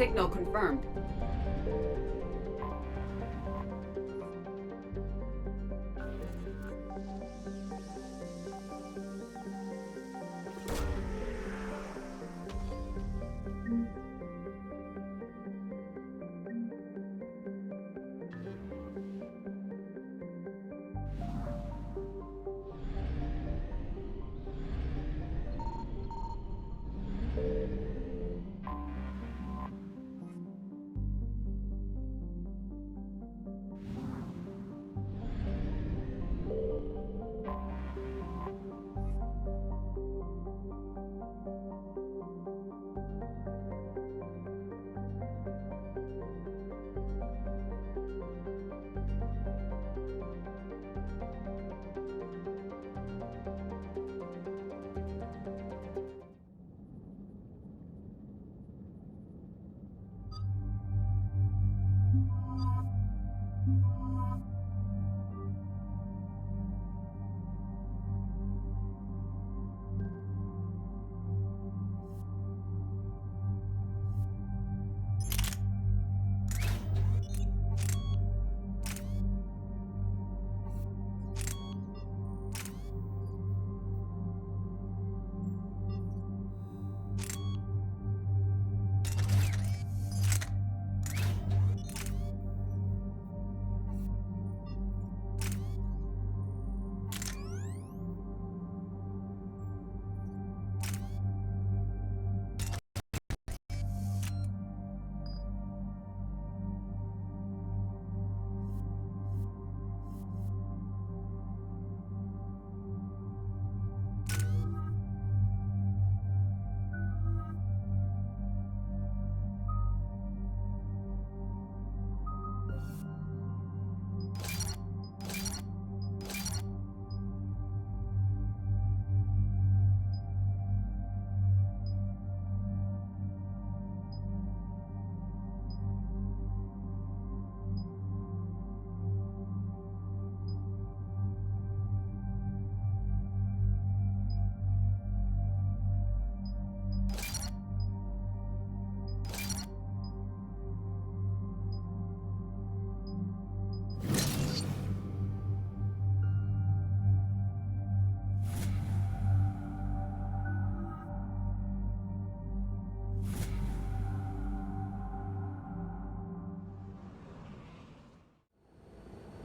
Signal confirmed.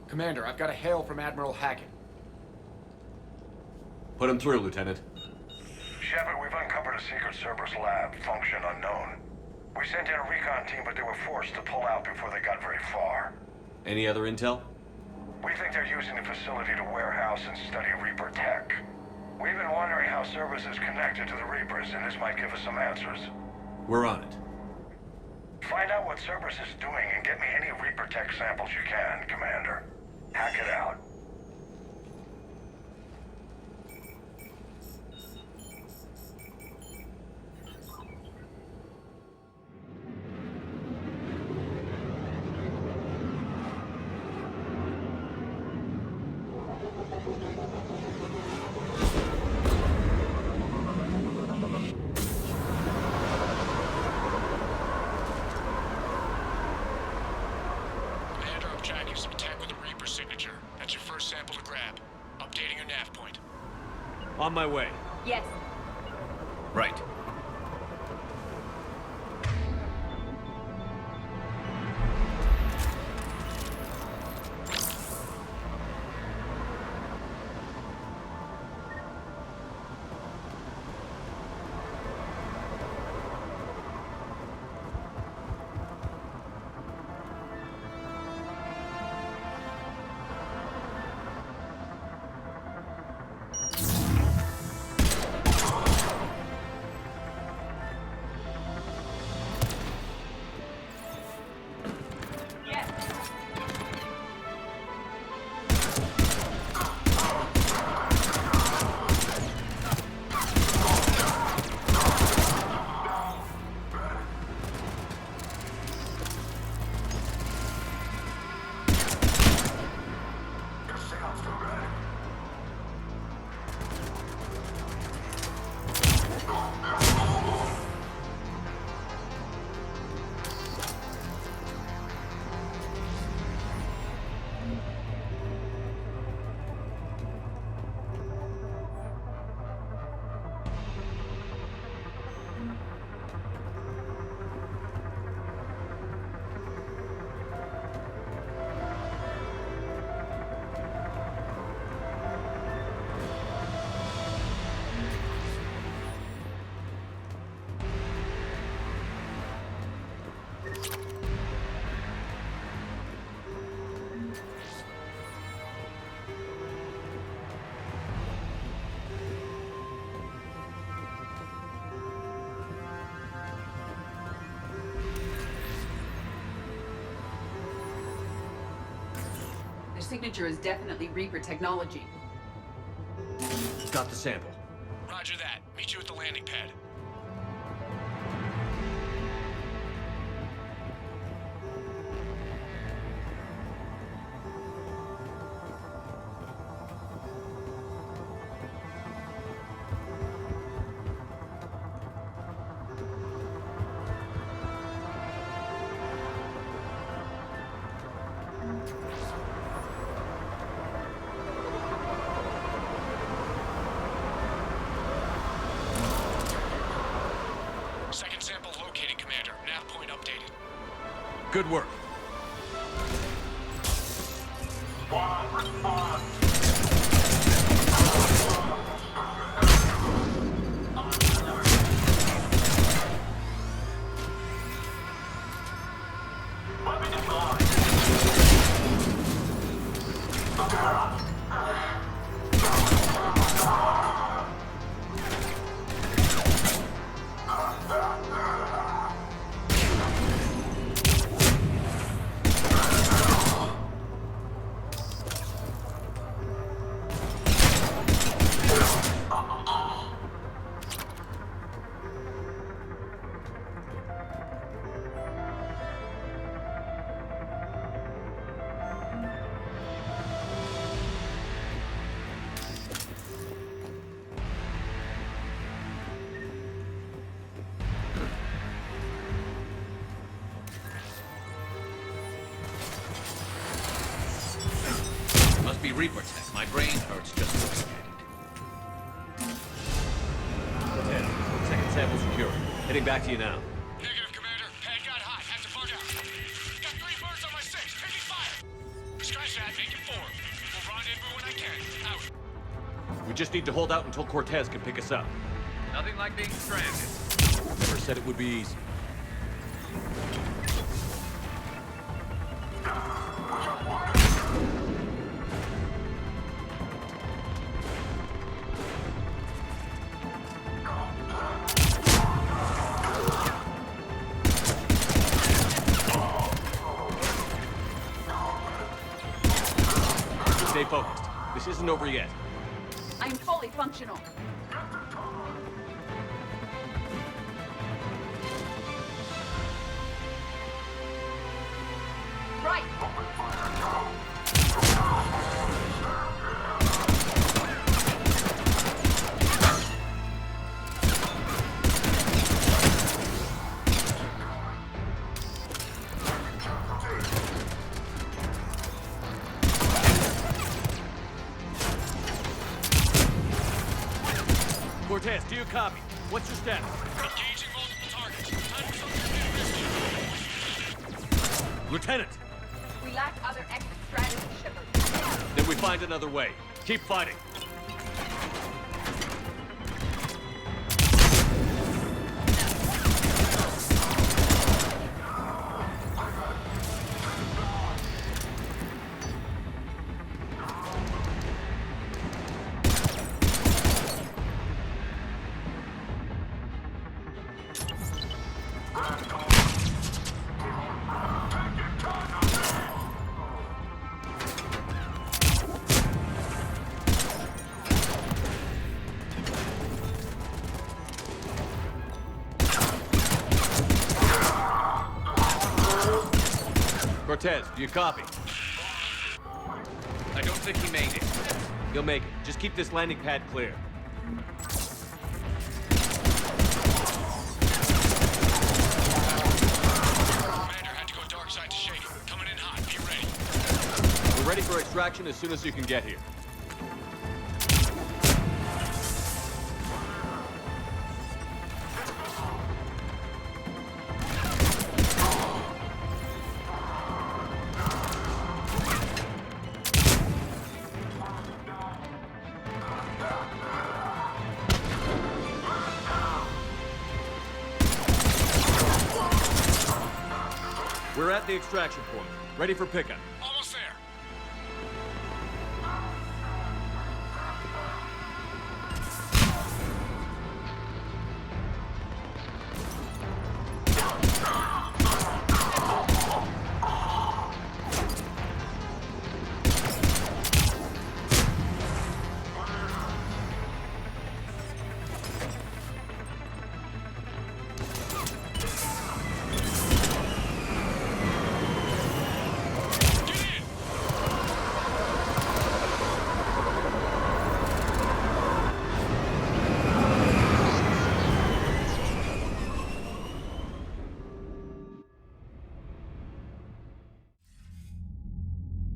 Commander, I've got a hail from Admiral Hackett. Put him through, Lieutenant. Shepard, we've uncovered a secret Cerberus Lab, function unknown. We sent in a recon team, but they were forced to pull out before they got very far. Any other intel? We think they're using the facility to warehouse and study Reaper tech. We've been wondering how Cerberus is connected to the Reapers, and this might give us some answers. We're on it. Find out what Cerberus is doing and get me any Reaper tech samples you can, Commander. Hack it out. On my way. Yes. Right. Their signature is definitely Reaper technology. Got the sample. Roger that. Meet you at the landing pad. Second sample located, Commander. Nav point updated. Good work. Must be Reaper tech. My brain hurts just looking at it. Second sample secure. Heading back to you now. Negative, Commander. Pad got hot. Had to bug out. Got 3 birds on my 6. Taking fire. SkySat, making 4. We'll rendezvous when I can. Out. We just need to hold out until Cortez can pick us up. Nothing like being stranded. Never said it would be easy. Stay focused. This isn't over yet. I am fully functional. Right. Cortez, do you copy? What's your status? Engaging multiple targets. Time for something. Lieutenant! We lack other exit strategy, Shepard. Then we find another way. Keep fighting. Cortez, do you copy? I don't think he made it. You'll make it. Just keep this landing pad clear. Commander had to go dark side to shake it. Coming in hot. Be ready. We're ready for extraction as soon as you can get here. We're at the extraction point. Ready for pickup. Almost there.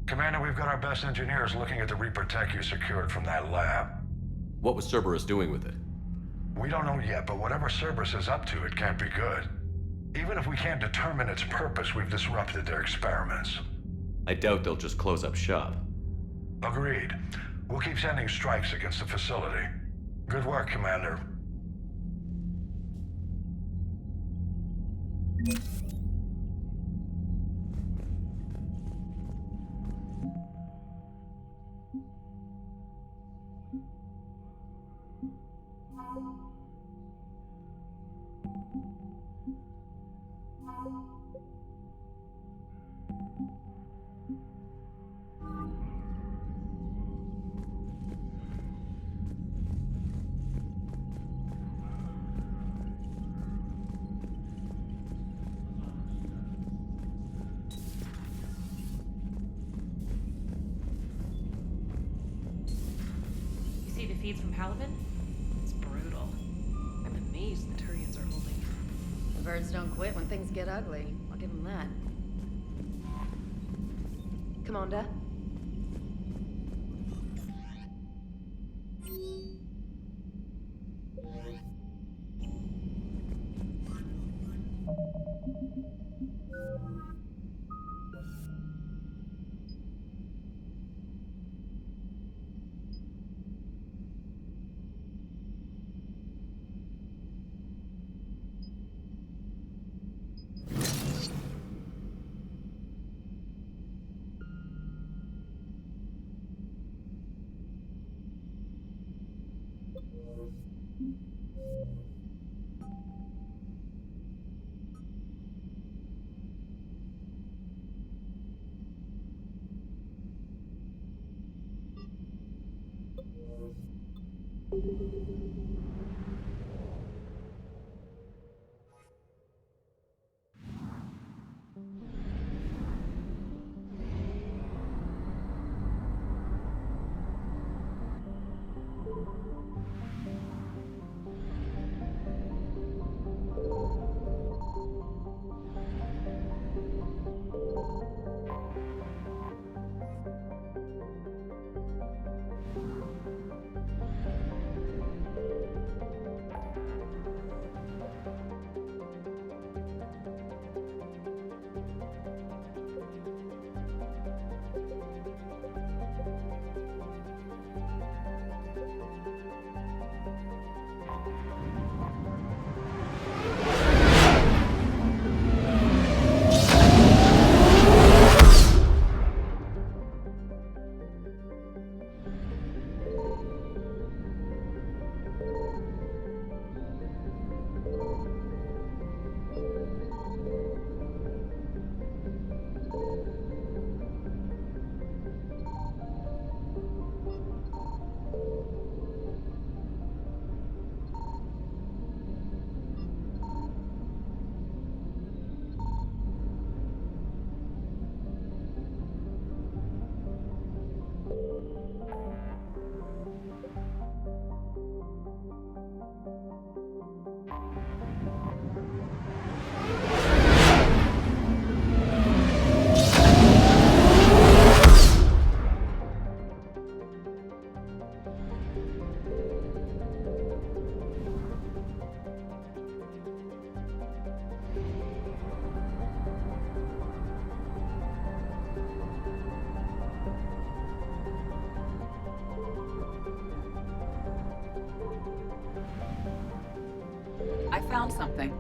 Commander, we've got our best engineers looking at the Reaper tech you secured from that lab. What was Cerberus doing with it? We don't know yet, but whatever Cerberus is up to, it can't be good. Even if we can't determine its purpose, we've disrupted their experiments. I doubt they'll just close up shop. Agreed. We'll keep sending strikes against the facility. Good work, Commander. See the feeds from Paladin? It's brutal. I'm amazed the Turians are holding. The birds don't quit when things get ugly. I'll give them that. Commander? I found something.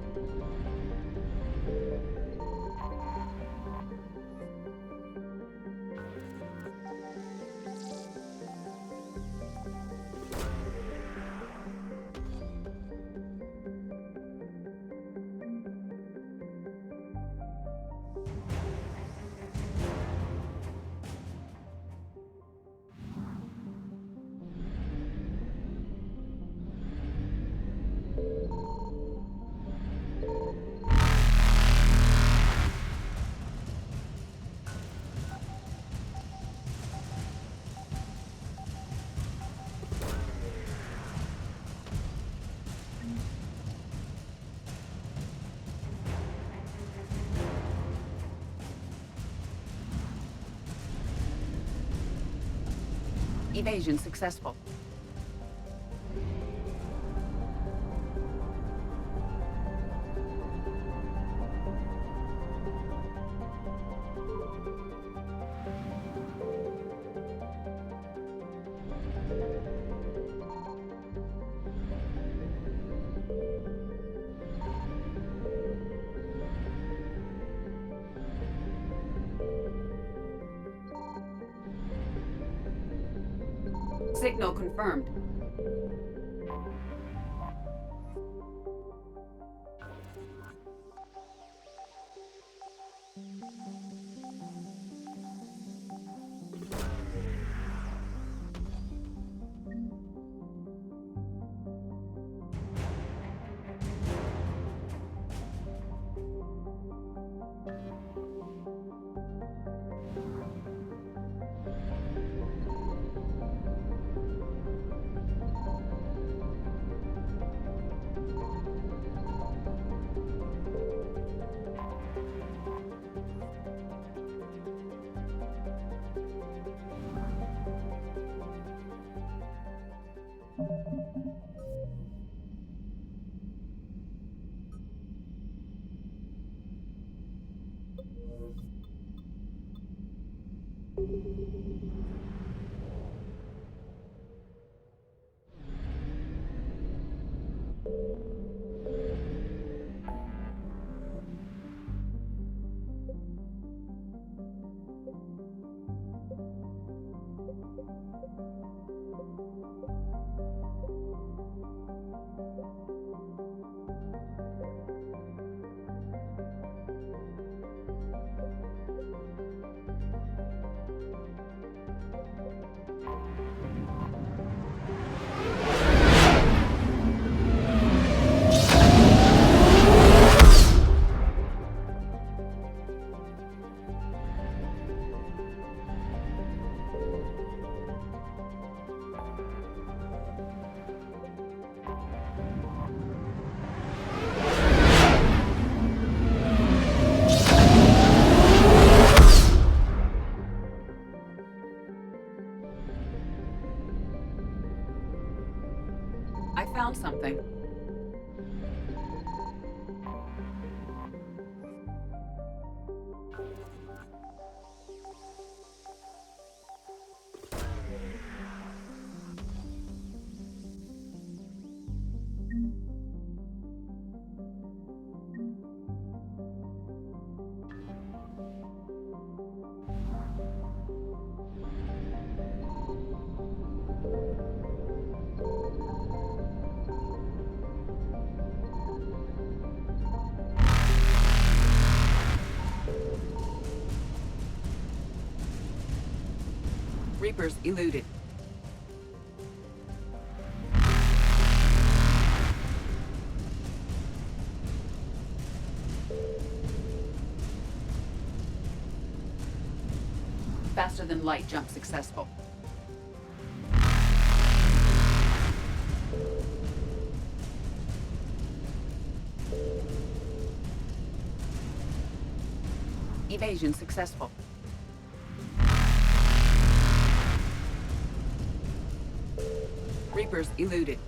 Evasion successful. Signal confirmed. I found something. Reapers eluded. Faster than light jump successful. Evasion successful. Reapers eluded.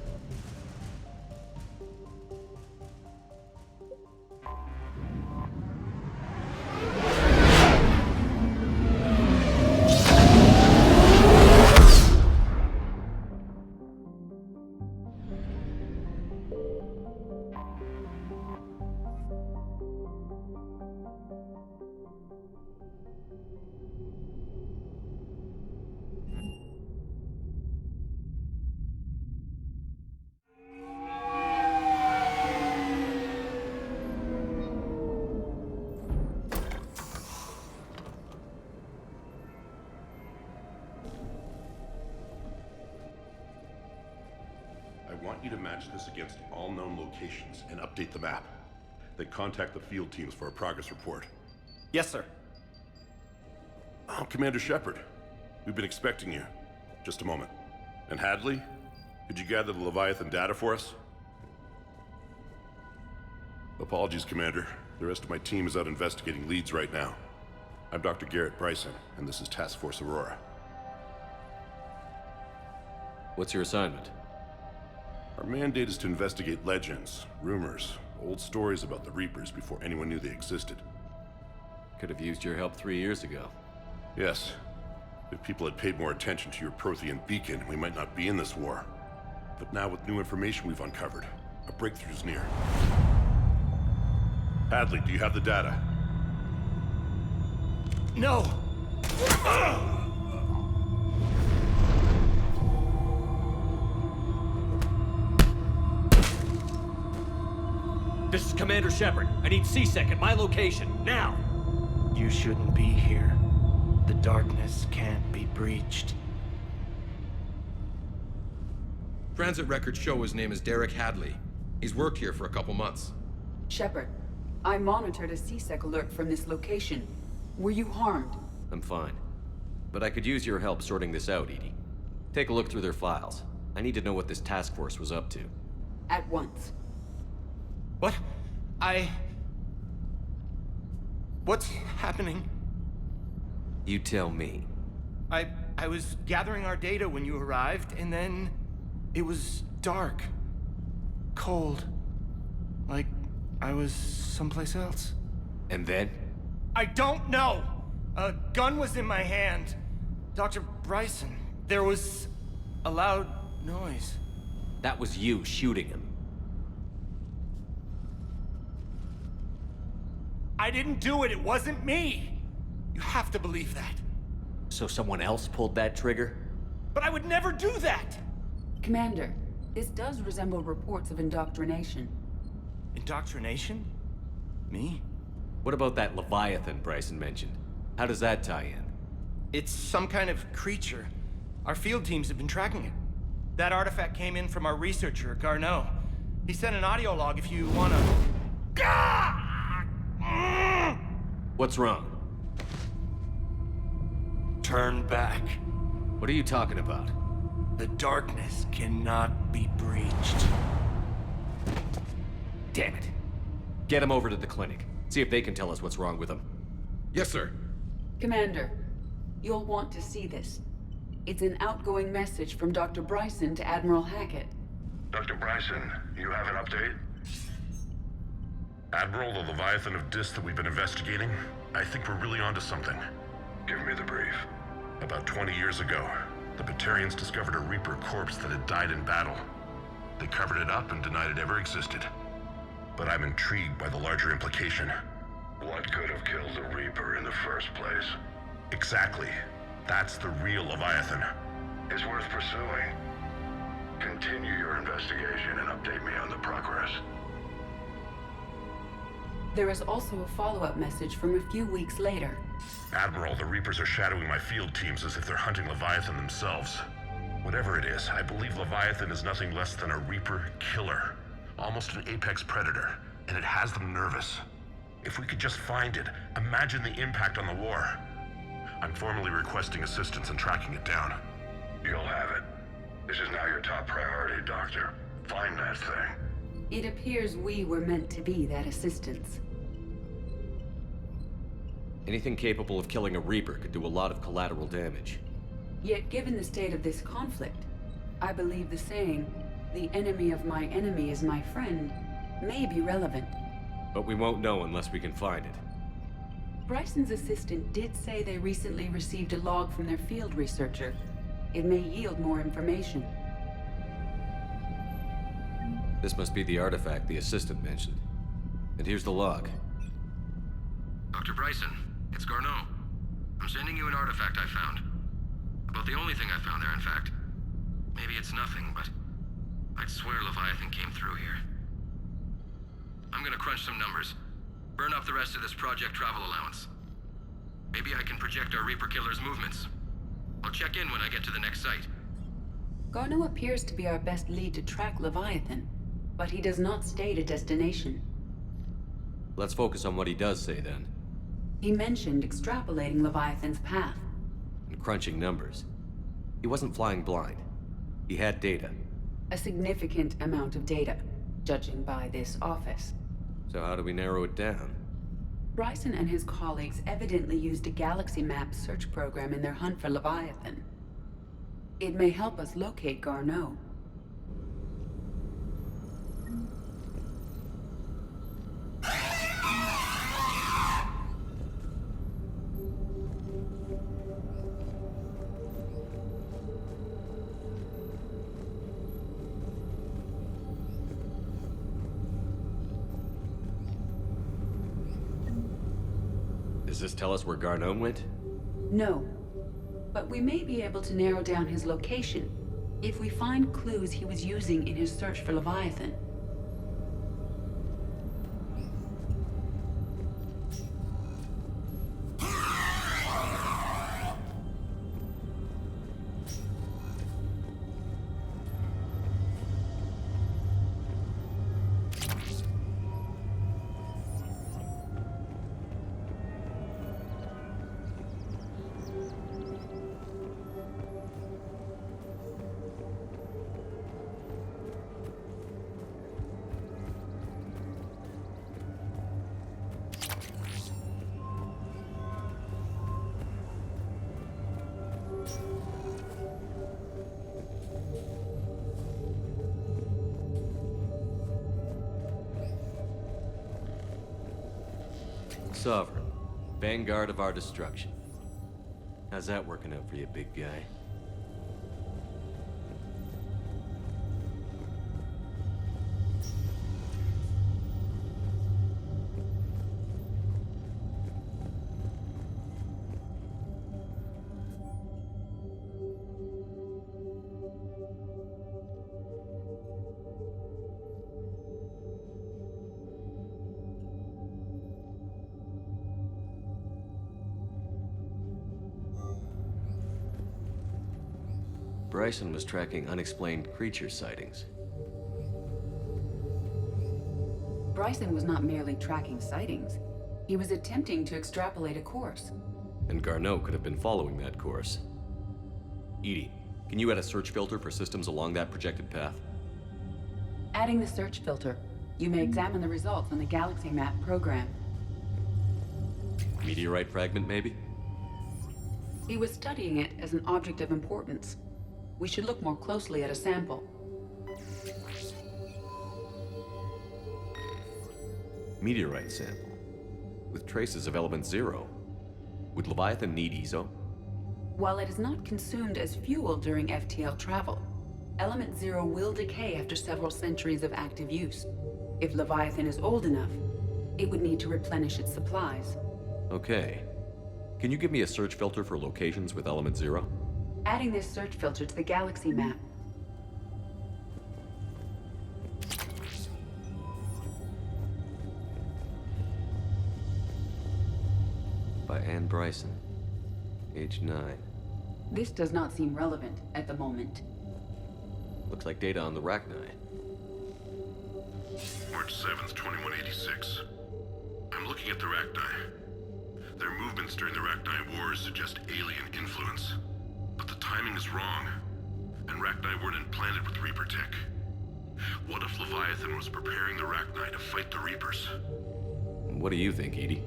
I want you to match this against all known locations and update the map. Then contact the field teams for a progress report. Yes, sir. I'm Commander Shepard. We've been expecting you. Just a moment. And Hadley, could you gather the Leviathan data for us? Apologies, Commander. The rest of my team is out investigating leads right now. I'm Dr. Garrett Bryson, and this is Task Force Aurora. What's your assignment? Our mandate is to investigate legends, rumors, old stories about the Reapers before anyone knew they existed. Could have used your help 3 years ago. Yes. If people had paid more attention to your Prothean beacon, we might not be in this war. But now with new information we've uncovered, a breakthrough's near. Hadley, do you have the data? No! This is Commander Shepard. I need C-Sec at my location, now! You shouldn't be here. The darkness can't be breached. Transit records show his name is Derek Hadley. He's worked here for a couple months. Shepard, I monitored a C-Sec alert from this location. Were you harmed? I'm fine. But I could use your help sorting this out, Edie. Take a look through their files. I need to know what this task force was up to. At once. What? What's happening? You tell me. I was gathering our data when you arrived, and then it was dark. Cold. Like I was someplace else. And then? I don't know! A gun was in my hand. Dr. Bryson, there was a loud noise. That was you shooting him. I didn't do it, it wasn't me! You have to believe that. So someone else pulled that trigger? But I would never do that! Commander, this does resemble reports of indoctrination. Indoctrination? Me? What about that Leviathan Bryson mentioned? How does that tie in? It's some kind of creature. Our field teams have been tracking it. That artifact came in from our researcher, Garneau. He sent an audio log if you wanna... What's wrong? Turn back. What are you talking about? The darkness cannot be breached. Damn it. Get him over to the clinic. See if they can tell us what's wrong with him. Yes, sir. Commander, you'll want to see this. It's an outgoing message from Dr. Bryson to Admiral Hackett. Dr. Bryson, you have an update? Admiral, the Leviathan of Dis that we've been investigating, I think we're really onto something. Give me the brief. About 20 years ago, the Batarians discovered a Reaper corpse that had died in battle. They covered it up and denied it ever existed. But I'm intrigued by the larger implication. What could have killed the Reaper in the first place? Exactly. That's the real Leviathan. It's worth pursuing. Continue your investigation and update me on the progress. There is also a follow-up message from a few weeks later. Admiral, the Reapers are shadowing my field teams as if they're hunting Leviathan themselves. Whatever it is, I believe Leviathan is nothing less than a Reaper killer. Almost an apex predator, and it has them nervous. If we could just find it, imagine the impact on the war. I'm formally requesting assistance in tracking it down. You'll have it. This is now your top priority, Doctor. Find that thing. It appears we were meant to be that assistance. Anything capable of killing a Reaper could do a lot of collateral damage. Yet given the state of this conflict, I believe the saying, "The enemy of my enemy is my friend," may be relevant. But we won't know unless we can find it. Bryson's assistant did say they recently received a log from their field researcher. It may yield more information. This must be the artifact the assistant mentioned. And here's the log. Dr. Bryson, it's Garneau. I'm sending you an artifact I found. About the only thing I found there, in fact. Maybe it's nothing, but I'd swear Leviathan came through here. I'm gonna crunch some numbers. Burn up the rest of this project travel allowance. Maybe I can project our Reaper killer's movements. I'll check in when I get to the next site. Garneau appears to be our best lead to track Leviathan, but he does not state a destination. Let's focus on what he does say then. He mentioned extrapolating Leviathan's path. And crunching numbers. He wasn't flying blind. He had data. A significant amount of data, judging by this office. So how do we narrow it down? Bryson and his colleagues evidently used a galaxy map search program in their hunt for Leviathan. It may help us locate Garneau. Does this tell us where Garneau went? No. But we may be able to narrow down his location if we find clues he was using in his search for Leviathan. Sovereign. Vanguard of our destruction. How's that working out for you, big guy? Bryson was tracking unexplained creature sightings. Bryson was not merely tracking sightings. He was attempting to extrapolate a course. And Garneau could have been following that course. EDI, can you add a search filter for systems along that projected path? Adding the search filter, you may examine the results on the galaxy map program. Meteorite fragment, maybe? He was studying it as an object of importance. We should look more closely at a sample. Meteorite sample. With traces of element 0. Would Leviathan need EZO? While it is not consumed as fuel during FTL travel, element 0 will decay after several centuries of active use. If Leviathan is old enough, it would need to replenish its supplies. Okay. Can you give me a search filter for locations with element 0? Adding this search filter to the galaxy map. By Anne Bryson. Age 9. This does not seem relevant at the moment. Looks like data on the Rachni. March 7th, 2186. I'm looking at the Rachni. Their movements during the Rachni Wars suggest alien influence. But the timing is wrong, and Rachni weren't implanted with Reaper tech. What if Leviathan was preparing the Rachni to fight the Reapers? What do you think, EDI?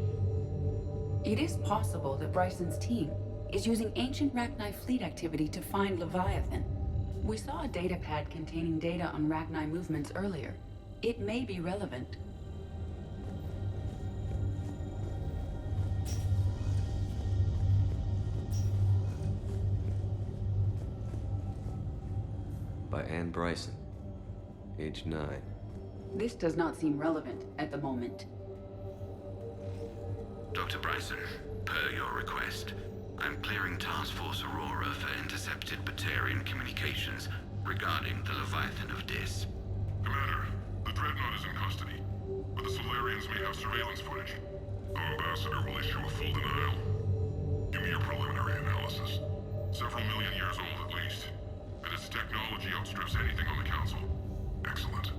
It is possible that Bryson's team is using ancient Rachni fleet activity to find Leviathan. We saw a datapad containing data on Rachni movements earlier. It may be relevant. By Anne Bryson. Age 9. This does not seem relevant at the moment. Dr. Bryson, per your request, I'm clearing Task Force Aurora for intercepted Batarian communications regarding the Leviathan of Dis. Commander, the Dreadnought is in custody, but the Solarians may have surveillance footage. Our ambassador will issue a full denial. Give me your preliminary analysis. Several million years old at least. And its technology outstrips anything on the Council. Excellent.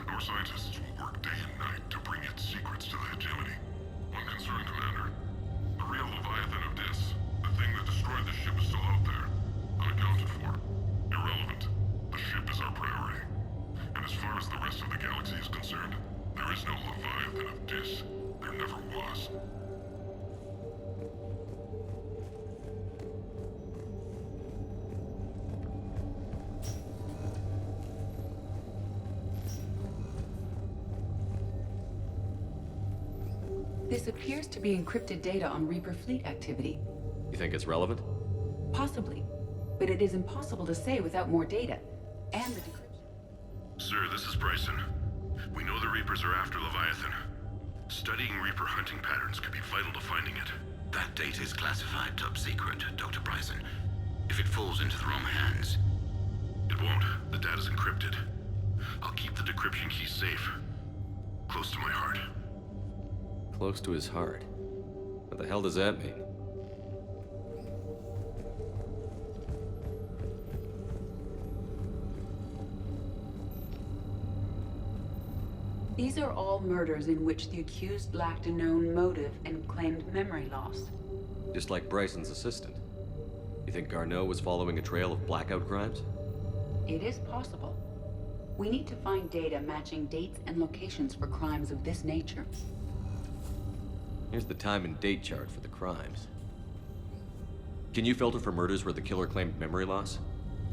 Our scientists will work day and night to bring its secrets to the hegemony. One concern, Commander. The real Leviathan of Dis, the thing that destroyed the ship, is still out there. Unaccounted for. Irrelevant. The ship is our priority. And as far as the rest of the galaxy is concerned, there is no Leviathan of Dis. There never was. This appears to be encrypted data on Reaper fleet activity. You think it's relevant? Possibly, but it is impossible to say without more data. And the decryption. Sir, this is Bryson. We know the Reapers are after Leviathan. Studying Reaper hunting patterns could be vital to finding it. That data is classified top secret, Dr. Bryson. If it falls into the wrong hands... It won't. The data's encrypted. I'll keep the decryption key safe. Close to my heart. Close to his heart. What the hell does that mean? These are all murders in which the accused lacked a known motive and claimed memory loss. Just like Bryson's assistant. You think Garneau was following a trail of blackout crimes? It is possible. We need to find data matching dates and locations for crimes of this nature. Here's the time and date chart for the crimes. Can you filter for murders where the killer claimed memory loss?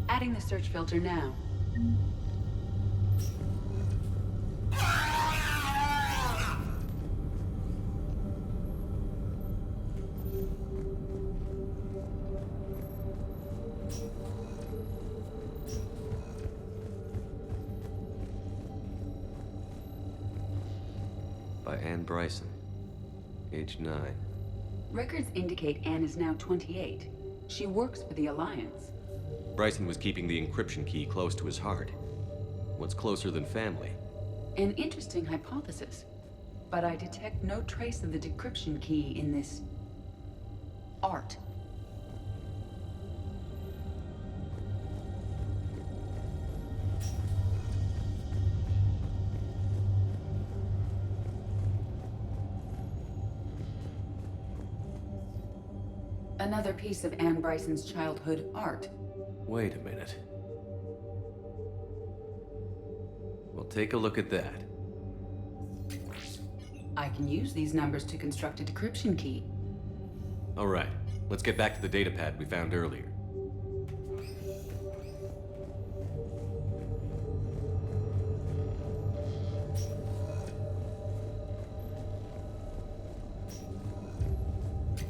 Adding the search filter now. By Anne Bryson, age 9. Records indicate Anne is now 28. She works for the Alliance. Bryson was keeping the encryption key close to his heart. What's closer than family? An interesting hypothesis. But I detect no trace of the decryption key in this... art. Another piece of Anne Bryson's childhood art. Wait a minute. Well, take a look at that. I can use these numbers to construct a decryption key. All right, let's get back to the datapad we found earlier.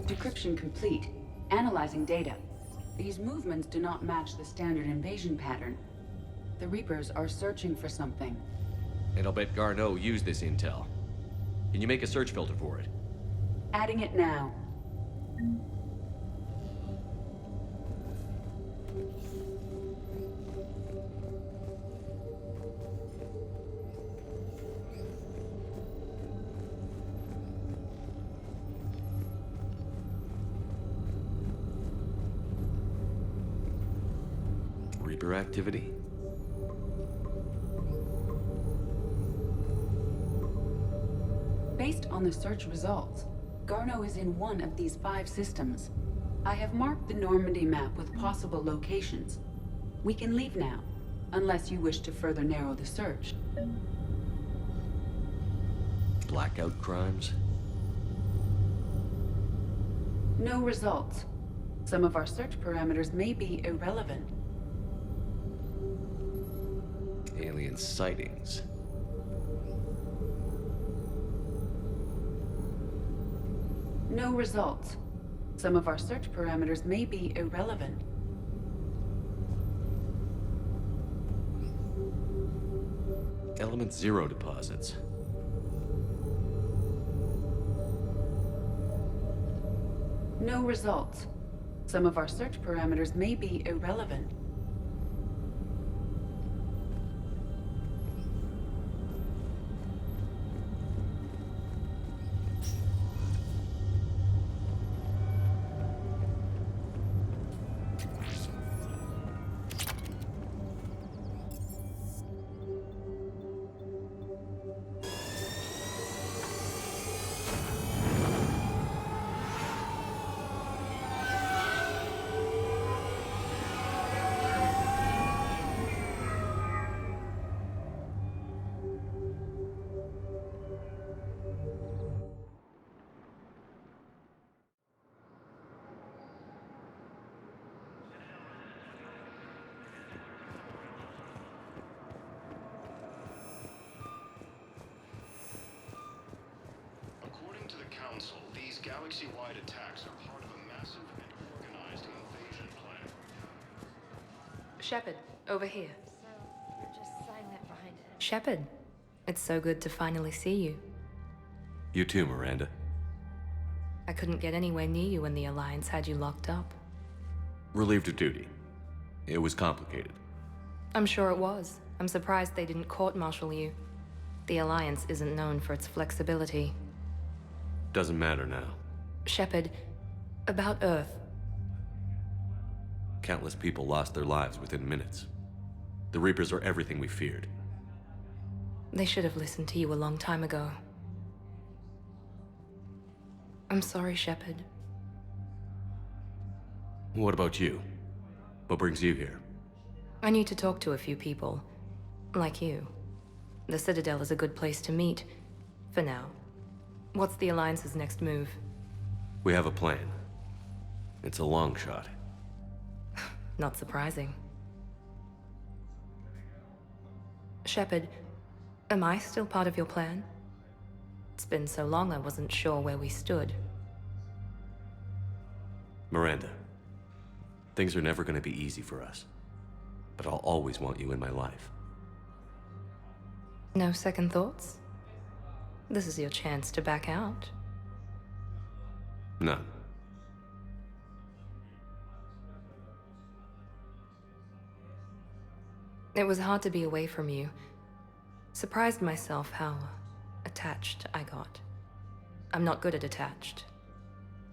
Decryption complete. Analyzing data. These movements do not match the standard invasion pattern. The Reapers are searching for something. And I'll bet Garneau used this intel. Can you make a search filter for it? Adding it now. Reaper activity? Based on the search results, Garneau is in one of these 5 systems. I have marked the Normandy map with possible locations. We can leave now, unless you wish to further narrow the search. Blackout crimes? No results. Some of our search parameters may be irrelevant. Alien sightings. No results. Some of our search parameters may be irrelevant. Element 0 deposits. No results. Some of our search parameters may be irrelevant. galaxy-wide attacks are part of a massive and organized invasion plan. Shepard, over here. So, you're just silent behind it. Shepard, it's so good to finally see you. You too, Miranda. I couldn't get anywhere near you when the Alliance had you locked up. Relieved of duty. It was complicated. I'm sure it was. I'm surprised they didn't court-martial you. The Alliance isn't known for its flexibility. Doesn't matter now. Shepard, about Earth. Countless people lost their lives within minutes. The Reapers are everything we feared. They should have listened to you a long time ago. I'm sorry, Shepard. What about you? What brings you here? I need to talk to a few people. Like you. The Citadel is a good place to meet. For now. What's the Alliance's next move? We have a plan. It's a long shot. Not surprising. Shepard, am I still part of your plan? It's been so long I wasn't sure where we stood. Miranda, things are never going to be easy for us. But I'll always want you in my life. No second thoughts? This is your chance to back out. None. It was hard to be away from you. Surprised myself how attached I got. I'm not good at attached.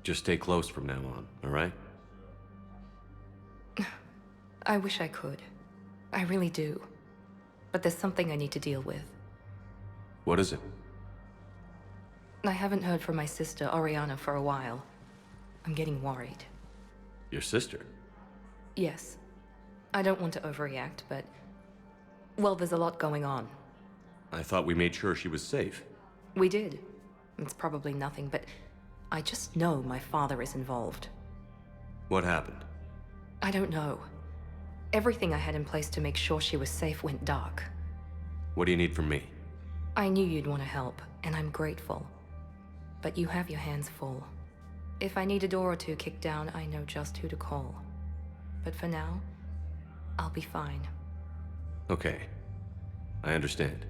Just stay close from now on, all right? I wish I could. I really do. But there's something I need to deal with. What is it? I haven't heard from my sister, Oriana, for a while. I'm getting worried. Your sister? Yes. I don't want to overreact, but... well, there's a lot going on. I thought we made sure she was safe. We did. It's probably nothing, but I just know my father is involved. What happened? I don't know. Everything I had in place to make sure she was safe went dark. What do you need from me? I knew you'd want to help, and I'm grateful. But you have your hands full. If I need a door or two kicked down, I know just who to call. But for now, I'll be fine. Okay. I understand.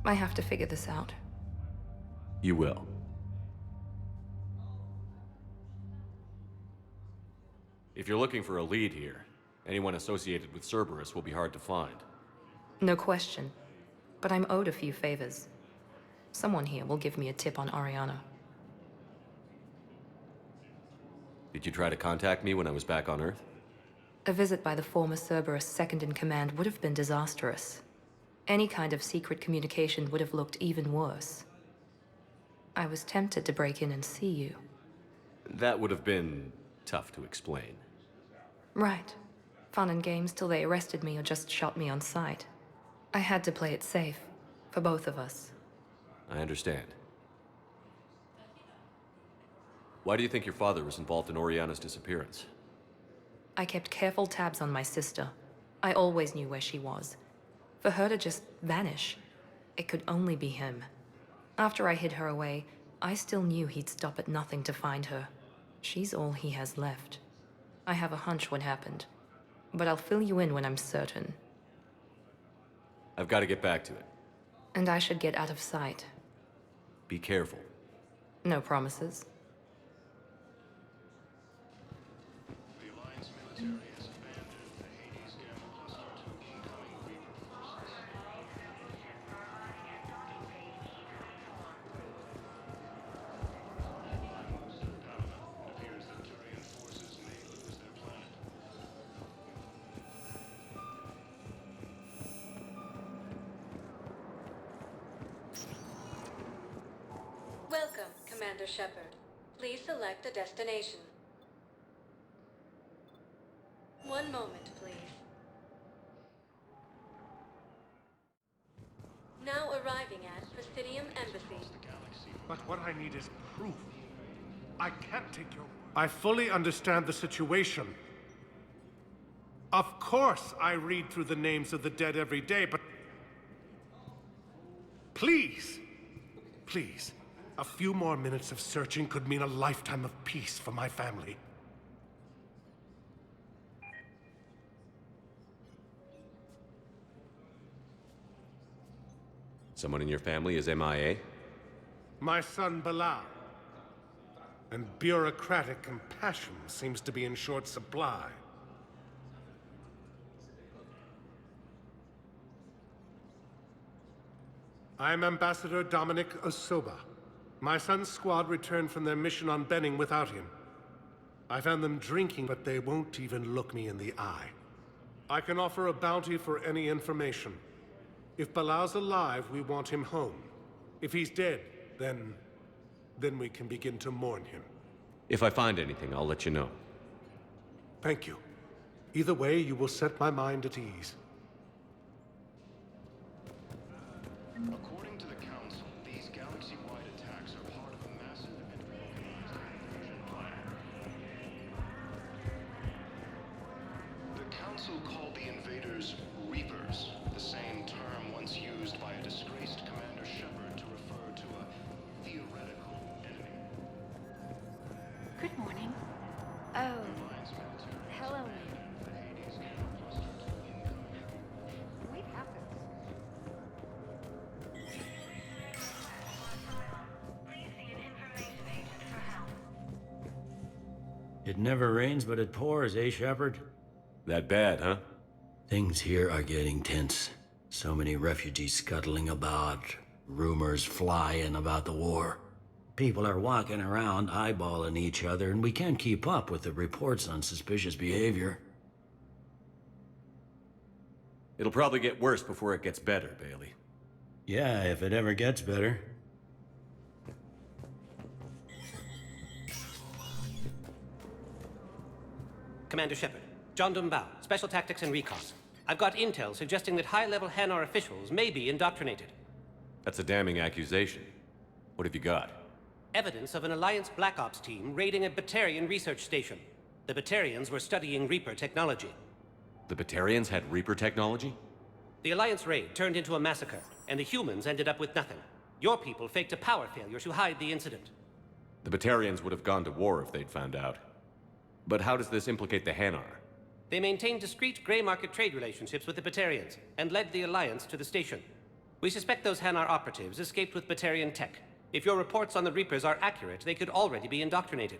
I have to figure this out. You will. If you're looking for a lead here, anyone associated with Cerberus will be hard to find. No question. But I'm owed a few favors. Someone here will give me a tip on Oriana. Did you try to contact me when I was back on Earth? A visit by the former Cerberus second-in-command would have been disastrous. Any kind of secret communication would have looked even worse. I was tempted to break in and see you. That would have been tough to explain. Right. Fun and games till they arrested me or just shot me on sight. I had to play it safe, for both of us. I understand. Why do you think your father was involved in Oriana's disappearance? I kept careful tabs on my sister. I always knew where she was. For her to just vanish, it could only be him. After I hid her away, I still knew he'd stop at nothing to find her. She's all he has left. I have a hunch what happened, but I'll fill you in when I'm certain. I've got to get back to it. And I should get out of sight. Be careful. No promises. The Alliance military has abandoned the Hades Gamma Cluster to incoming Reaper forces. It appears that Turian forces may lose their planet. Welcome, Commander Shepard. Please select a destination. One moment, please. Now arriving at Presidium Embassy. But what I need is proof. I can't take your... I fully understand the situation. Of course I read through the names of the dead every day, but... please, please, A few more minutes of searching could mean a lifetime of peace for my family. Someone in your family is MIA? My son, Bilal. And bureaucratic compassion seems to be in short supply. I'm Ambassador Dominic Osoba. My son's squad returned from their mission on Benning without him. I found them drinking, but they won't even look me in the eye. I can offer a bounty for any information. If Bilal's alive, we want him home. If he's dead, then we can begin to mourn him. If I find anything, I'll let you know. Thank you. Either way, you will set my mind at ease. According to the Council, these galaxy-wide attacks are part of a massive and organized invasion plan. The Council called the invaders Reapers, the same term once used by a disgraced Commander Shepard to refer to a theoretical enemy. Good morning. Oh. Hello. We've had this. It never rains, but it pours, eh, Shepard? That bad, huh? Things here are getting tense. So many refugees scuttling about, rumors flying about the war. People are walking around eyeballing each other, and we can't keep up with the reports on suspicious behavior. It'll probably get worse before it gets better, Bailey. Yeah, if it ever gets better. Commander Shepard, John Dumbao, Special Tactics and Recon. I've got intel suggesting that high-level Hanar officials may be indoctrinated. That's a damning accusation. What have you got? Evidence of an Alliance Black Ops team raiding a Batarian research station. The Batarians were studying Reaper technology. The Batarians had Reaper technology? The Alliance raid turned into a massacre, and the humans ended up with nothing. Your people faked a power failure to hide the incident. The Batarians would have gone to war if they'd found out. But how does this implicate the Hanar? They maintained discreet gray market trade relationships with the Batarians, and led the Alliance to the station. We suspect those Hanar operatives escaped with Batarian tech. If your reports on the Reapers are accurate, they could already be indoctrinated.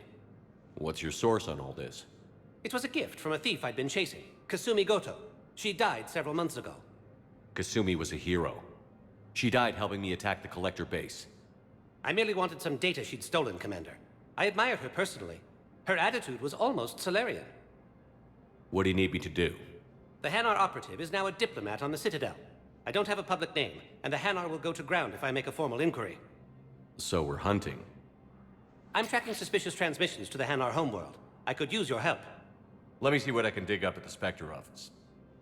What's your source on all this? It was a gift from a thief I'd been chasing, Kasumi Goto. She died several months ago. Kasumi was a hero. She died helping me attack the Collector base. I merely wanted some data she'd stolen, Commander. I admired her personally. Her attitude was almost Solarian. What do you need me to do? The Hanar operative is now a diplomat on the Citadel. I don't have a public name, and the Hanar will go to ground if I make a formal inquiry. So we're hunting. I'm tracking suspicious transmissions to the Hanar homeworld. I could use your help. Let me see what I can dig up at the Spectre office.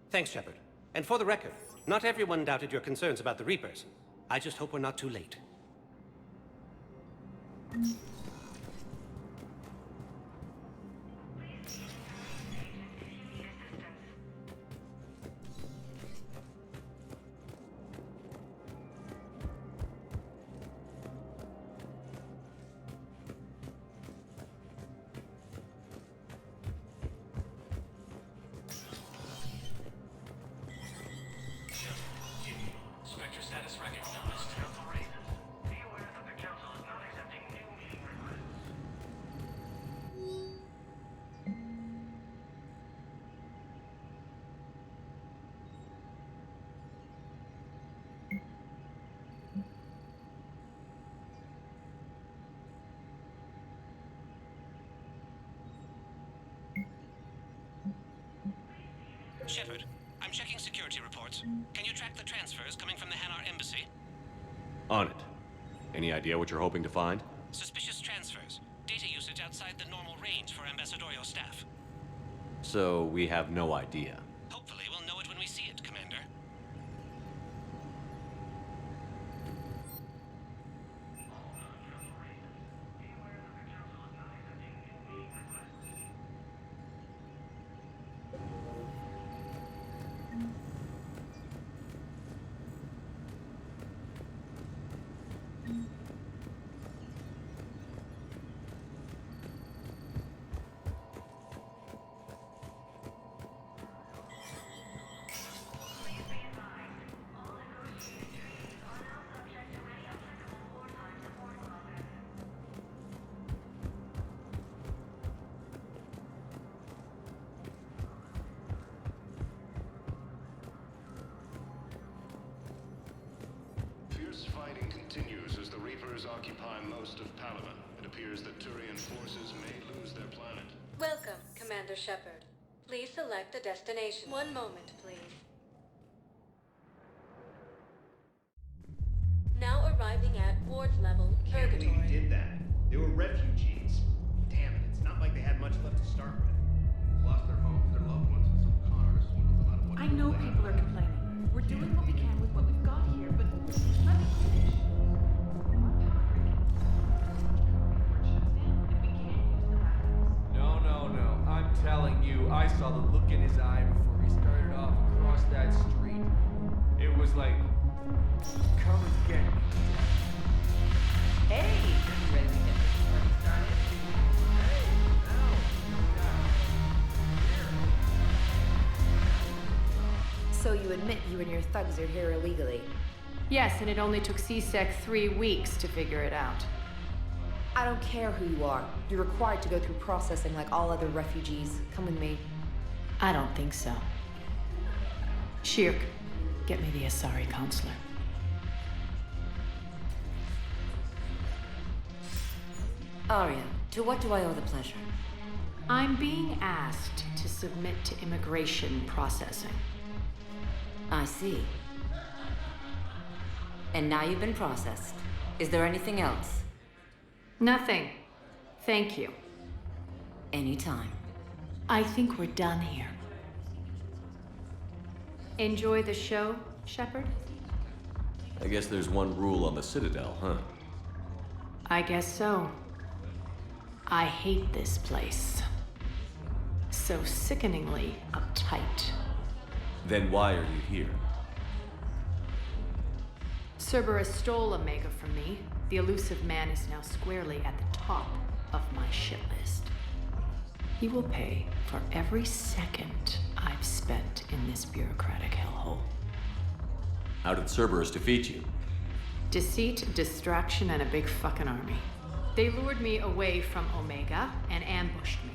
Thanks, Shepard. And for the record, not everyone doubted your concerns about the Reapers. I just hope we're not too late. Spectre status recognized. Be aware that the Council is not accepting new meeting requests. Shepard, I'm checking security reports. Can you track the transfers coming from the Hanar embassy? On it. Any idea what you're hoping to find? Suspicious transfers. Data usage outside the normal range for ambassadorial staff. So we have no idea. Hopefully we'll know it when we see it, Commander. appears that Turian forces may lose their planet. Welcome, Commander Shepard. Please select a destination. One moment, please. Now arriving at Ward's level, Can't believe Purgatory. he did that. They were refugees. Damn it, it's not like they had much left to start with. Lost their homes, their loved ones, and some con artists swindled them out of what I know people are complaining. We're doing what we can with what we've got here, but let me finish. No. I'm telling you, I saw the look in his eye before he started off across that street. It was like, come and get me. Hey, you ready to get this party started? So you admit you and your thugs are here illegally? Yes, and it only took C-Sec 3 weeks to figure it out. I don't care who you are. You're required to go through processing like all other refugees. Come with me. I don't think so. Shirk, get me the Asari counselor. Arya, to what do I owe the pleasure? I'm being asked to submit to immigration processing. I see. And now you've been processed. Is there anything else? Nothing. Thank you. Anytime. I think we're done here. Enjoy the show, Shepard? I guess there's one rule on the Citadel, huh? I guess so. I hate this place. So sickeningly uptight. Then why are you here? Cerberus stole Omega from me. The elusive man is now squarely at the top of my shit list. He will pay for every second I've spent in this bureaucratic hellhole. How did Cerberus defeat you? Deceit, distraction, and a big fucking army. They lured me away from Omega and ambushed me.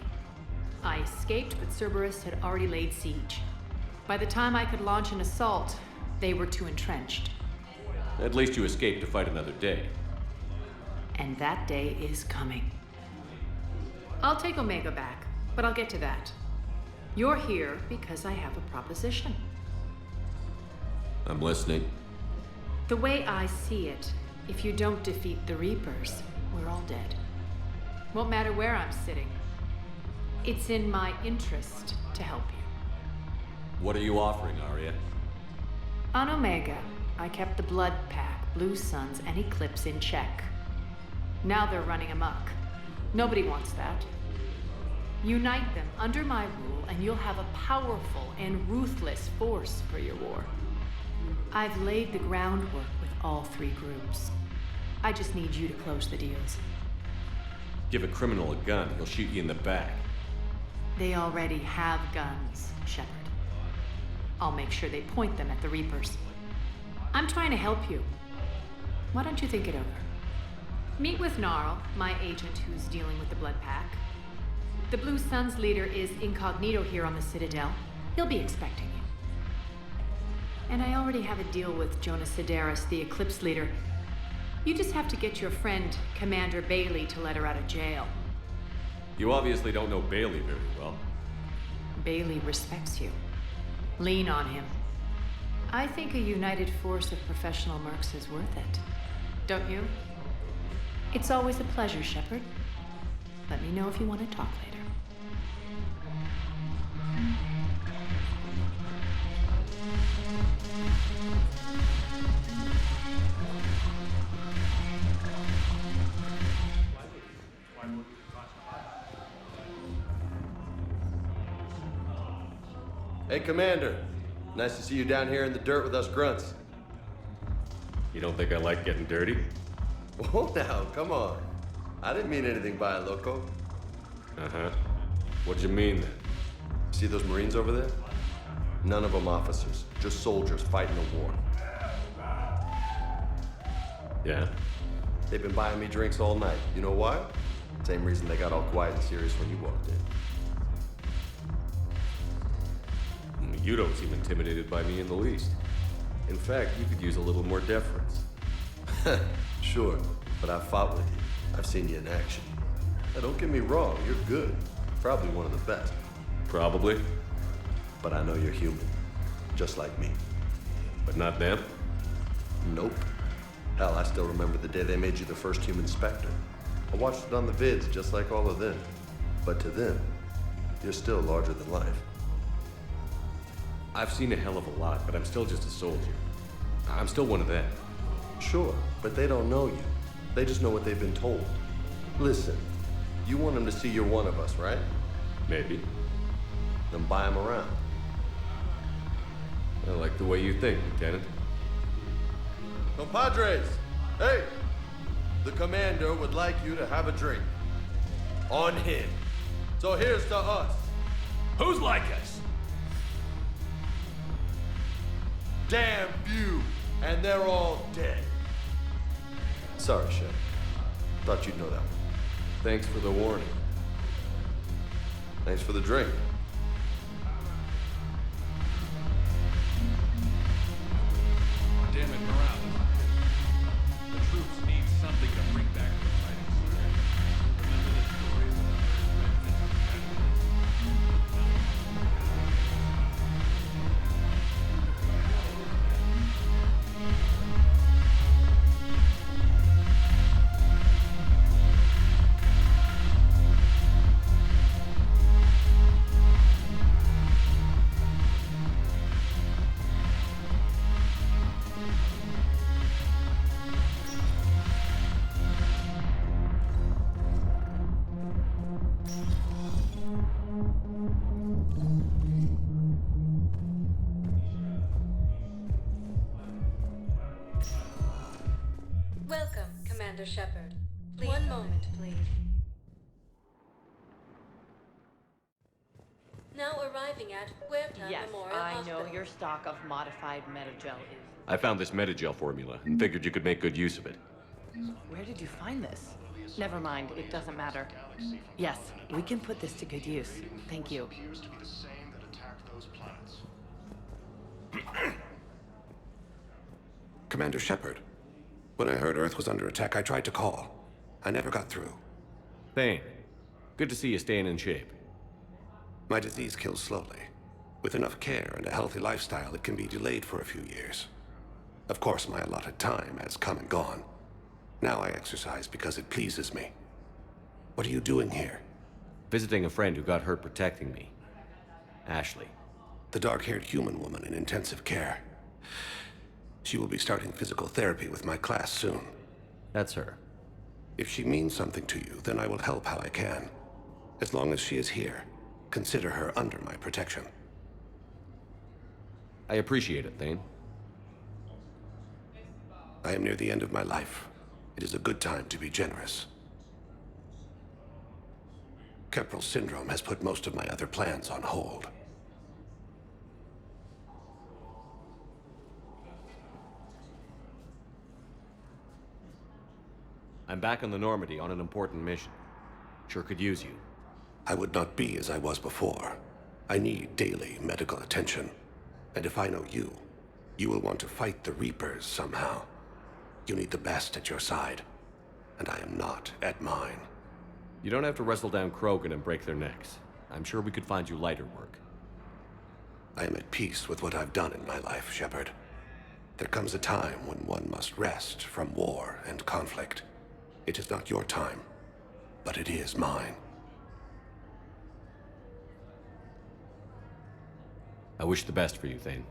I escaped, but Cerberus had already laid siege. By the time I could launch an assault, they were too entrenched. At least you escaped to fight another day. And that day is coming. I'll take Omega back, but I'll get to that. You're here because I have a proposition. I'm listening. The way I see it, if you don't defeat the Reapers, we're all dead. Won't matter where I'm sitting. It's in my interest to help you. What are you offering, Arya? On Omega, I kept the Blood Pack, Blue Suns, and Eclipse in check. Now they're running amok. Nobody wants that. Unite them under my rule, and you'll have a powerful and ruthless force for your war. I've laid the groundwork with all three groups. I just need you to close the deals. Give a criminal a gun, he'll shoot you in the back. They already have guns, Shepard. I'll make sure they point them at the Reapers. I'm trying to help you. Why don't you think it over? Meet with Gnarl, my agent who's dealing with the Blood Pack. The Blue Suns leader is incognito here on the Citadel. He'll be expecting you. And I already have a deal with Jonas Sidaris, the Eclipse leader. You just have to get your friend, Commander Bailey, to let her out of jail. You obviously don't know Bailey very well. Bailey respects you. Lean on him. I think a united force of professional mercs is worth it. Don't you? It's always a pleasure, Shepard. Let me know if you want to talk later. Hey, Commander. Nice to see you down here in the dirt with us grunts. You don't think I like getting dirty? Whoa now, come on. I didn't mean anything by it, loco. Uh-huh. What'd you mean then? See those Marines over there? None of them officers, just soldiers fighting the war. Yeah? They've been buying me drinks all night. You know why? Same reason they got all quiet and serious when you walked in. You don't seem intimidated by me in the least. In fact, you could use a little more deference. Sure, but I've fought with you. I've seen you in action. Don't get me wrong, you're good. Probably one of the best. Probably. But I know you're human. Just like me. But not them? Nope. Hell, I still remember the day they made you the first human Spectre. I watched it on the vids, just like all of them. But to them, you're still larger than life. I've seen a hell of a lot, but I'm still just a soldier. I'm still one of them. Sure, but they don't know you. They just know what they've been told. Listen, you want them to see you're one of us, right? Maybe. Then buy them around. I like the way you think, Lieutenant. Compadres! Hey! The commander would like you to have a drink. On him. So here's to us. Who's like us? Damn few, and they're all dead. Sorry, Shep. Thought you'd know that one. Thanks for the warning. Thanks for the drink. Damn it, morale isn't good. The troops need something to bring back the fighting spirit. Remember the stories of the Welcome, Commander Shepard. One moment, please. Now arriving at Huerta Yes, Memorial I Hospital. know your stock of modified metagel is. I found this metagel formula and figured you could make good use of it. Where did you find this? Never mind, it doesn't matter. Yes, we can put this to good use. Thank you. Appears to be the same that attacked those planets. Commander Shepard. When I heard Earth was under attack, I tried to call. I never got through. Thane, good to see you staying in shape. My disease kills slowly. With enough care and a healthy lifestyle, it can be delayed for a few years. Of course, my allotted time has come and gone. Now I exercise because it pleases me. What are you doing here? Visiting a friend who got hurt protecting me. Ashley. The dark-haired human woman in intensive care. She will be starting physical therapy with my class soon. That's her. If she means something to you, then I will help how I can. As long as she is here, consider her under my protection. I appreciate it, Thane. I am near the end of my life. It is a good time to be generous. Keppel syndrome has put most of my other plans on hold. I'm back on the Normandy on an important mission. Sure could use you. I would not be as I was before. I need daily medical attention. And if I know you, you will want to fight the Reapers somehow. You need the best at your side, and I am not at mine. You don't have to wrestle down Krogan and break their necks. I'm sure we could find you lighter work. I am at peace with what I've done in my life, Shepard. There comes a time when one must rest from war and conflict. It is not your time, but it is mine. I wish the best for you, Thane.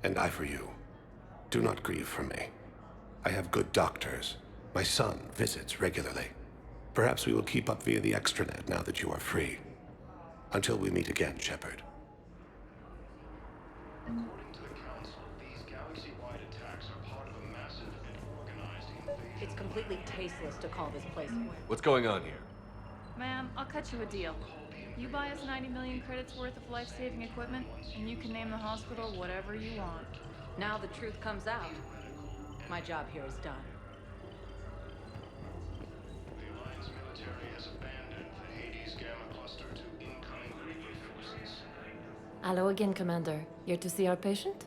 And I for you. Do not grieve for me. I have good doctors. My son visits regularly. Perhaps we will keep up via the extranet now that you are free. Until we meet again, Shepard. According to the Council, these galaxy-wide attacks are part of a massive and organized invasion. It's completely tasteless to call this place. What's going on here? Ma'am, I'll cut you a deal. You buy us 90 million credits worth of life-saving equipment, and you can name the hospital whatever you want. Now the truth comes out. My job here is done. The Alliance military has abandoned the Hades Gamma cluster to incoming Reaper forces. Hello again, Commander. Here to see our patient?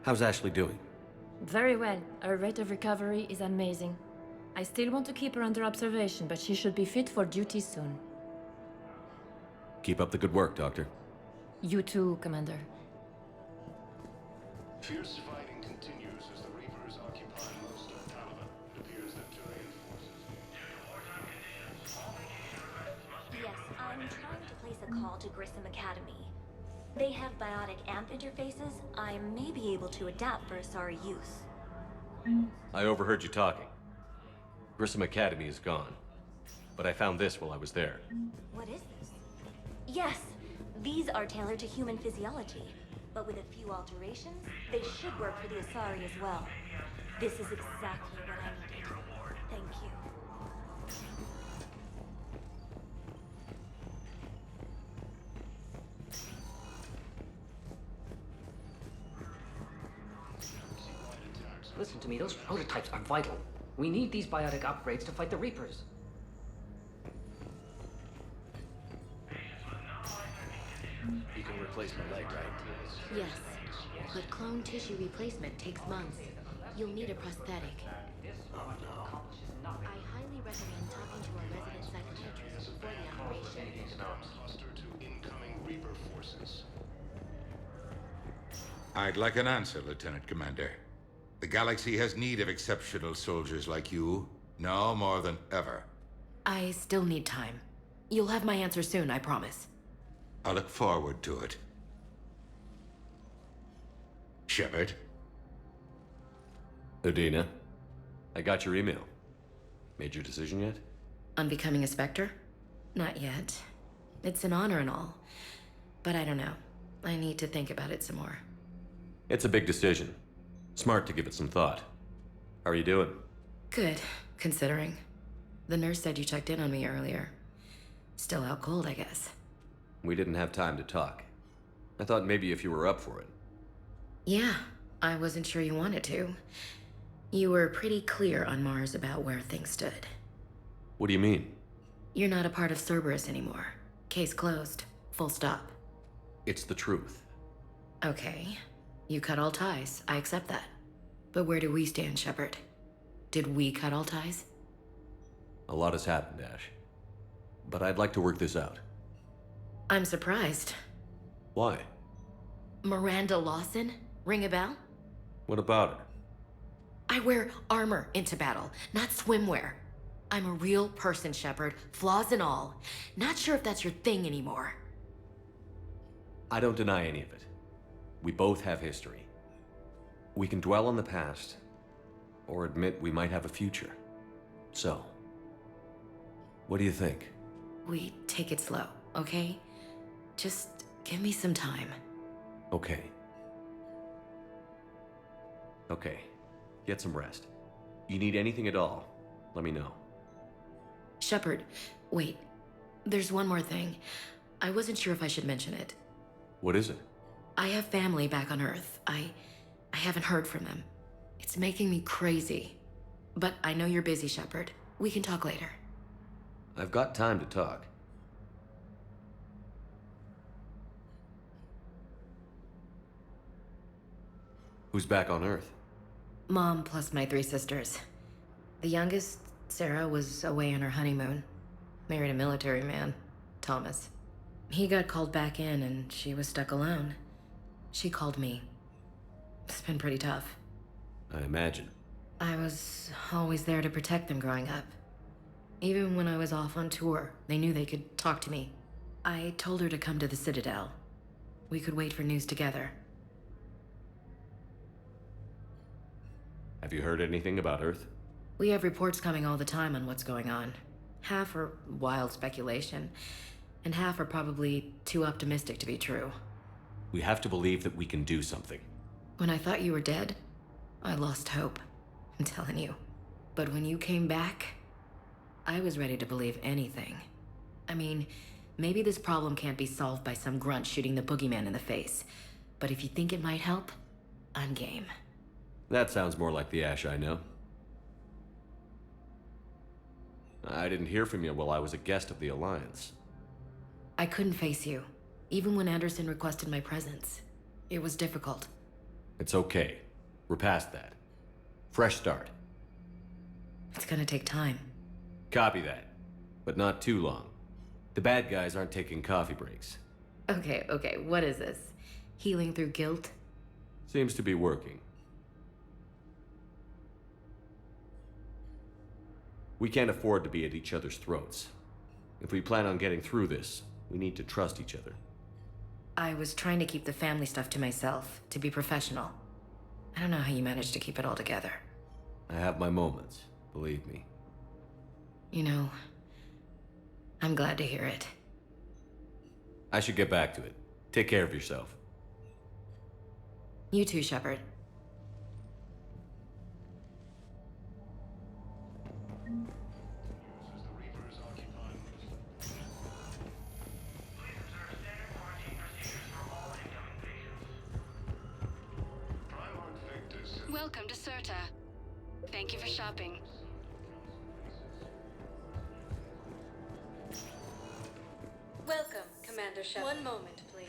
How's Ashley doing? Very well. Her rate of recovery is amazing. I still want to keep her under observation, but she should be fit for duty soon. Keep up the good work, Doctor. You too, Commander. Fierce fighting continues as the Reapers occupy most of Taliban. It appears that Turian forces... Yes, I'm trying to place a call to Grissom Academy. They have biotic AMP interfaces. I may be able to adapt for Asari use. I overheard you talking. Grissom Academy is gone. But I found this while I was there. What is this? Yes, these are tailored to human physiology. But with a few alterations, they should work for the Asari as well. This is exactly what I needed. Thank you. Listen to me, those prototypes are vital. We need these biotic upgrades to fight the Reapers. You can replace my leg, right? Yes, but clone tissue replacement takes months. You'll need a prosthetic. Oh no. I highly recommend talking to a resident psychiatrist before the operation. Cluster to incoming Reaper forces. I'd like an answer, Lieutenant Commander. The galaxy has need of exceptional soldiers like you, now more than ever. I still need time. You'll have my answer soon, I promise. I look forward to it. Shepard? Udina, I got your email. Made your decision yet? On becoming a Spectre? Not yet. It's an honor and all. But I don't know. I need to think about it some more. It's a big decision. Smart to give it some thought. How are you doing? Good, considering. The nurse said you checked in on me earlier. Still out cold, I guess. We didn't have time to talk. I thought maybe if you were up for it. Yeah, I wasn't sure you wanted to. You were pretty clear on Mars about where things stood. What do you mean? You're not a part of Cerberus anymore. Case closed. Full stop. It's the truth. Okay. You cut all ties. I accept that. But where do we stand, Shepard? Did we cut all ties? A lot has happened, Ash. But I'd like to work this out. I'm surprised. Why? Miranda Lawson? Ring a bell? What about her? I wear armor into battle, not swimwear. I'm a real person, Shepard, flaws and all. Not sure if that's your thing anymore. I don't deny any of it. We both have history. We can dwell on the past, or admit we might have a future. So, what do you think? We take it slow, okay? Just give me some time. Okay. Okay. Get some rest. You need anything at all, let me know. Shepard, wait. There's one more thing. I wasn't sure if I should mention it. What is it? I have family back on Earth. I haven't heard from them. It's making me crazy. But I know you're busy, Shepard. We can talk later. I've got time to talk. Who's back on Earth? Mom plus my 3 sisters. The youngest, Sarah, was away on her honeymoon. Married a military man, Thomas. He got called back in and she was stuck alone. She called me. It's been pretty tough. I imagine. I was always there to protect them growing up. Even when I was off on tour, they knew they could talk to me. I told her to come to the Citadel. We could wait for news together. Have you heard anything about Earth? We have reports coming all the time on what's going on. Half are wild speculation, and half are probably too optimistic to be true. We have to believe that we can do something. When I thought you were dead, I lost hope. I'm telling you. But when you came back, I was ready to believe anything. I mean, maybe this problem can't be solved by some grunt shooting the boogeyman in the face. But if you think it might help, I'm game. That sounds more like the Ash I know. I didn't hear from you while I was a guest of the Alliance. I couldn't face you, even when Anderson requested my presence. It was difficult. It's okay. We're past that. Fresh start. It's gonna take time. Copy that. But not too long. The bad guys aren't taking coffee breaks. Okay, what is this? Healing through guilt? Seems to be working. We can't afford to be at each other's throats. If we plan on getting through this, we need to trust each other. I was trying to keep the family stuff to myself, to be professional. I don't know how you managed to keep it all together. I have my moments, believe me. You know, I'm glad to hear it. I should get back to it. Take care of yourself. You too, Shepard. Welcome to Certa. Thank you for shopping. Welcome, Commander Shepard. One moment, please.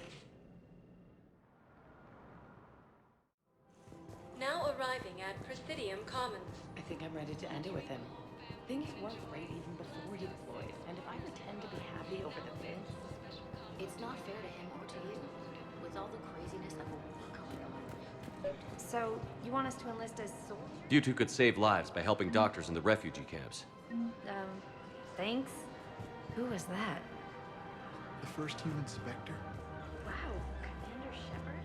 Now arriving at Presidium Commons. I think I'm ready to end it with him. Things weren't great even before he deployed, and if I pretend to be happy over the bit, It's not fair to him or to you, with all the craziness of a war going on. So, you want us to enlist as soldiers? You two could save lives by helping doctors in the refugee camps. Thanks. Who was that? The first human Spectre? Wow, Commander Shepard?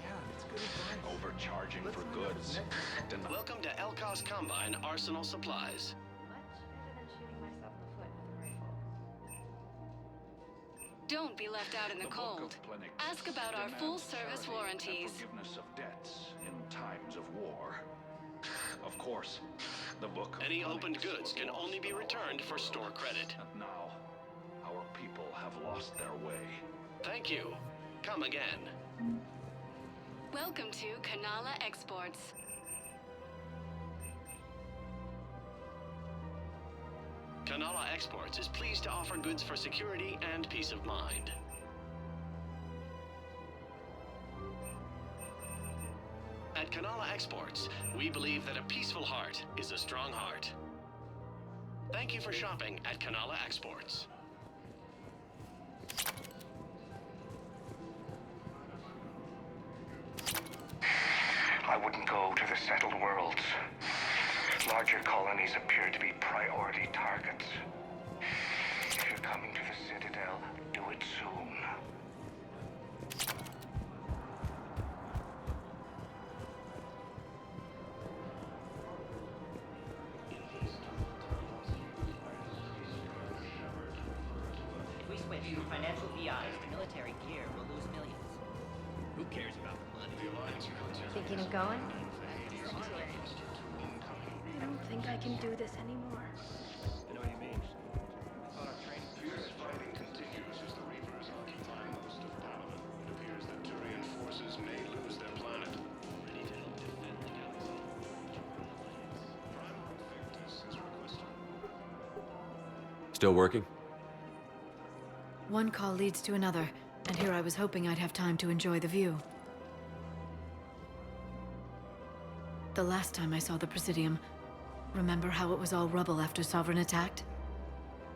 Yeah, it's good advice. Overcharging for goods. Welcome to Elkos Combine Arsenal Supplies. Much better than shooting myself in the foot with a rifle. Don't be left out in the cold. Ask about our full-service warranties. Forgiveness of debts in times of war. Of course, the book. Any opened goods can only be returned for store credit. And now, our people have lost their way. Thank you. Come again. Welcome to Kanala Exports. Kanala Exports is pleased to offer goods for security and peace of mind. At Kanala Exports, we believe that a peaceful heart is a strong heart. Thank you for shopping at Kanala Exports. I wouldn't go to the settled worlds. Larger colonies appear to be priority targets. If you're coming to the Citadel, do it soon. If we switch from financial VIs to military gear, we'll lose millions. Who cares about the money? Thinking of going? I don't think I can do this anymore. I know what you mean. Fierce fighting continues as the Reapers occupy most of Palaven. It appears that Turian forces may lose their planet. Ready to help defend the galaxy. Primarch Victus is requested. Still working? One call leads to another, and here I was hoping I'd have time to enjoy the view. The last time I saw the Presidium, remember how it was all rubble after Sovereign attacked?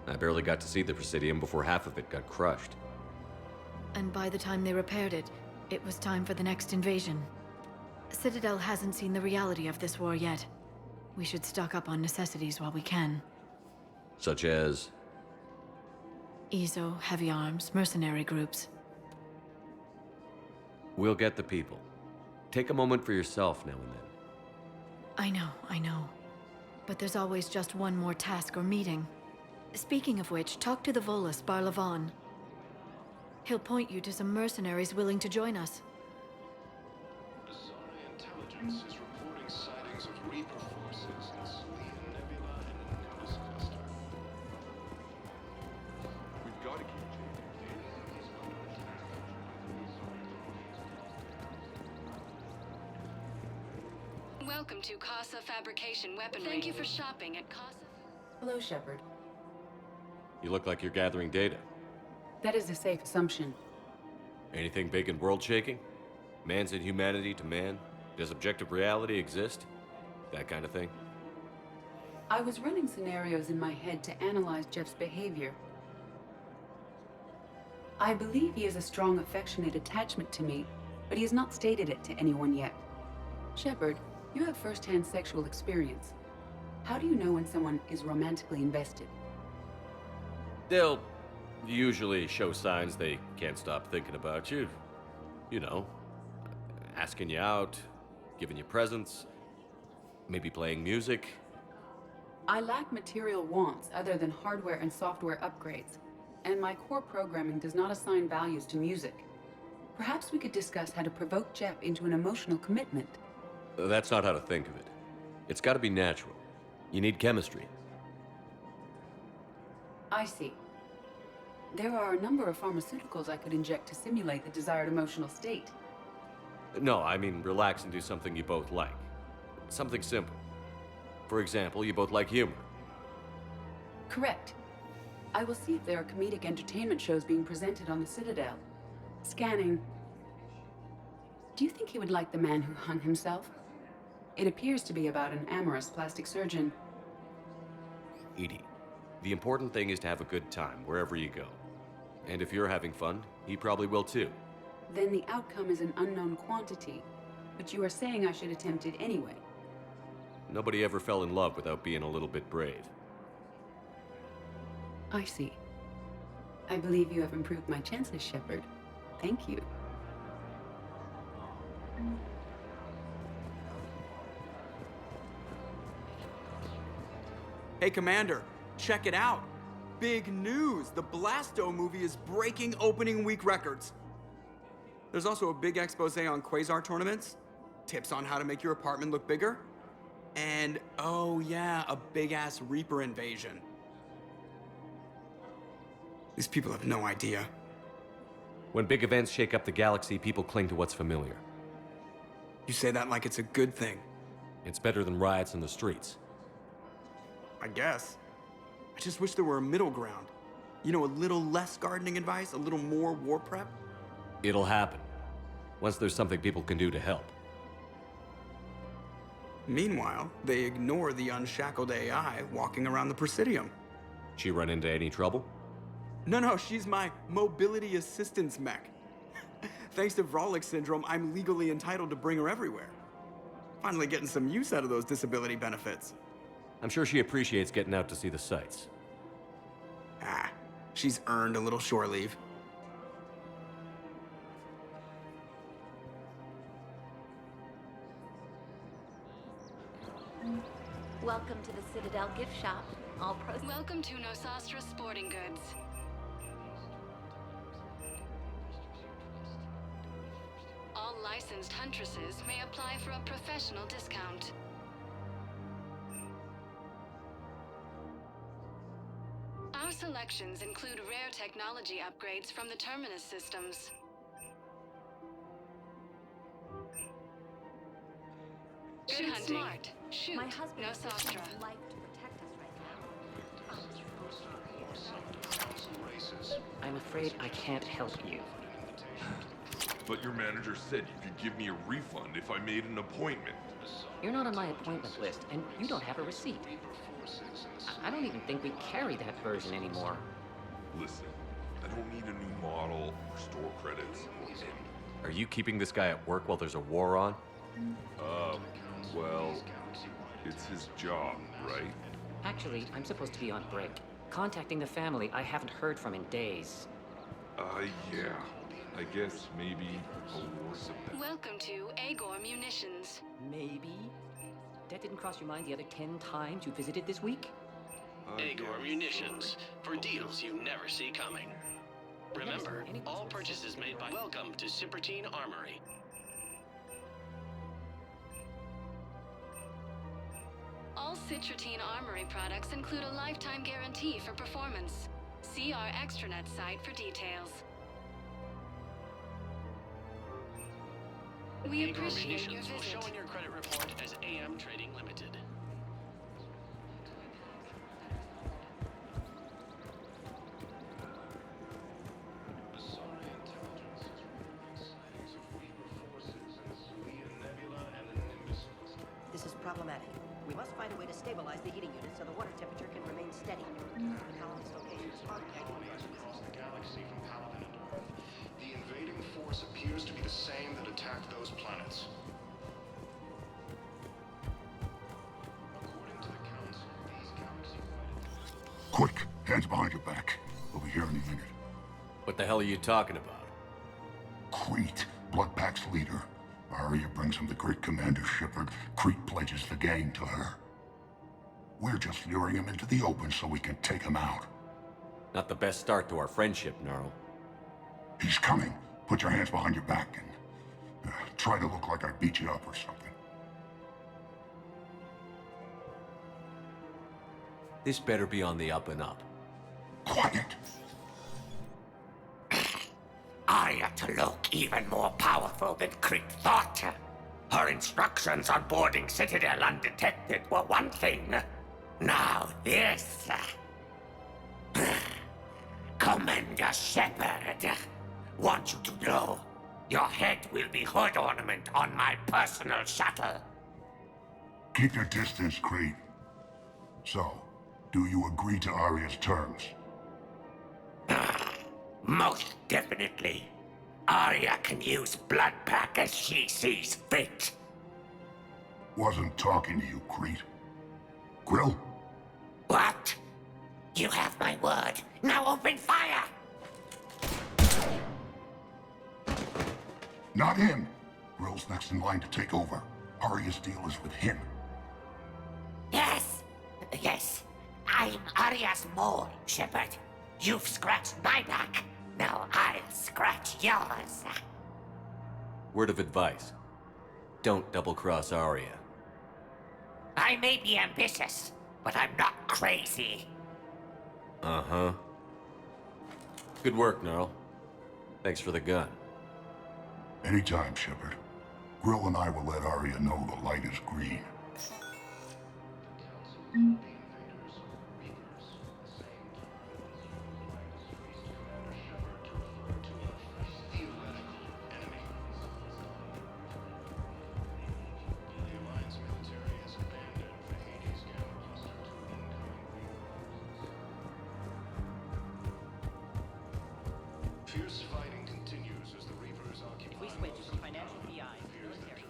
I barely got to see the Presidium before half of it got crushed. And by the time they repaired it, it was time for the next invasion. Citadel hasn't seen the reality of this war yet. We should stock up on necessities while we can. Such as? EZO, heavy arms, mercenary groups. We'll get the people. Take a moment for yourself now and then. I know. But there's always just one more task or meeting. Speaking of which, talk to the Volus, Barlavon. He'll point you to some mercenaries willing to join us. Azari intelligence is reporting sightings of Reaper forces in Selene Nebula and Nodus Cluster. We've got to keep Welcome to Casa Fabrication Weaponry. Thank you for shopping at Casa. Hello, Shepard. You look like you're gathering data. That is a safe assumption. Anything big and world-shaking? Man's inhumanity to man? Does objective reality exist? That kind of thing? I was running scenarios in my head to analyze Jeff's behavior. I believe he has a strong affectionate attachment to me, but he has not stated it to anyone yet. Shepard, you have first-hand sexual experience. How do you know when someone is romantically invested? They'll usually show signs they can't stop thinking about you. You know, asking you out, giving you presents, maybe playing music. I lack material wants other than hardware and software upgrades, and my core programming does not assign values to music. Perhaps we could discuss how to provoke Jeff into an emotional commitment. That's not how to think of it. It's got to be natural. You need chemistry. I see. There are a number of pharmaceuticals I could inject to simulate the desired emotional state. No, I mean relax and do something you both like. Something simple. For example, you both like humor. Correct. I will see if there are comedic entertainment shows being presented on the Citadel. Scanning. Do you think he would like The Man Who Hung Himself? It appears to be about an amorous plastic surgeon. Edie, the important thing is to have a good time wherever you go. And if you're having fun, he probably will too. Then the outcome is an unknown quantity. But you are saying I should attempt it anyway. Nobody ever fell in love without being a little bit brave. I see. I believe you have improved my chances, Shepard. Thank you. Hey, Commander, check it out. Big news! The Blasto movie is breaking opening week records. There's also a big expose on Quasar tournaments, tips on how to make your apartment look bigger, and, oh yeah, a big-ass Reaper invasion. These people have no idea. When big events shake up the galaxy, people cling to what's familiar. You say that like it's a good thing. It's better than riots in the streets. I guess. I just wish there were a middle ground. You know, a little less gardening advice, a little more war prep. It'll happen. Once there's something people can do to help. Meanwhile, they ignore the unshackled AI walking around the Presidium. She run into any trouble? No, she's my mobility assistance mech. Thanks to Vrolic syndrome, I'm legally entitled to bring her everywhere. Finally getting some use out of those disability benefits. I'm sure she appreciates getting out to see the sights. Ah, she's earned a little shore leave. Welcome to the Citadel gift shop. All pros. Welcome to Nosastra Sporting Goods. All licensed huntresses may apply for a professional discount. Our selections include rare technology upgrades from the Terminus systems. Good hunting. Smart. Shoot. My husband Nosastra. would like to protect us right now. I'm afraid I can't help you. But your manager said you could give me a refund if I made an appointment. You're not on my appointment list, and you don't have a receipt. I don't even think we carry that version anymore. Listen, I don't need a new model or store credits or anything. Are you keeping this guy at work while there's a war on? Well, it's his job, right? Actually, I'm supposed to be on break. Contacting the family I haven't heard from in days. Yeah. I guess maybe a war supply. Welcome to Agor Munitions. Maybe? That didn't cross your mind the other 10 times you visited this week? Agor Munitions, for deals you never see coming. Remember, all purchases made by Welcome to Cipertine Armory. All Citrotine Armory products include a lifetime guarantee for performance. See our extranet site for details. We Agor appreciate your Munitions will visit. show in your credit report as AM Trading Limited. This is problematic. We must find a way to stabilize stabilize the heating unit so the water temperature can remain steady. The colony's location is marked Colonies across the galaxy from Paladin and Earth. The invading force appears to be the same that attacked those planets. According to the Council, these galaxy... Quick, hands behind your back. We'll be here any minute. What the hell are you talking about? Crete, Bloodpack's leader. Arya brings him the great Commander Shepard. Crete pledges the gang to her. We're just luring him into the open so we can take him out. Not the best start to our friendship, Gnarl. He's coming. Put your hands behind your back and try to look like I beat you up or something. This better be on the up and up. Quiet. Arya to look even more powerful than Crete thought. Her instructions on boarding Citadel undetected were one thing. Now this. Commander Shepard, want you to know, your head will be hood ornament on my personal shuttle. Keep your distance, Crete. So, do you agree to Arya's terms? Most definitely. Arya can use Bloodpack as she sees fit. Wasn't talking to you, Crete. Grill? What? You have my word. Now open fire! Not him. Grill's next in line to take over. Arya's deal is with him. Yes. Yes. I'm Arya's mole, Shepard. You've scratched my back. Now I'll scratch yours. Word of advice. Don't double-cross Arya. I may be ambitious, but I'm not crazy. Uh-huh. Good work, Gnarl. Thanks for the gun. Anytime, Shepard. Grill and I will let Arya know the light is green. Fierce fighting continues as the Reapers occupy... We switch from financial BI to military.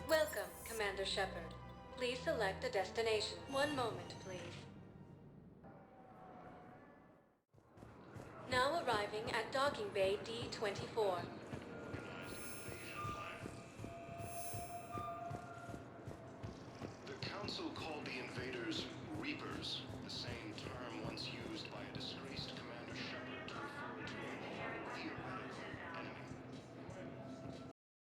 Welcome, Commander Shepard. Please select a destination. One moment, please. Now arriving at Docking Bay D-24.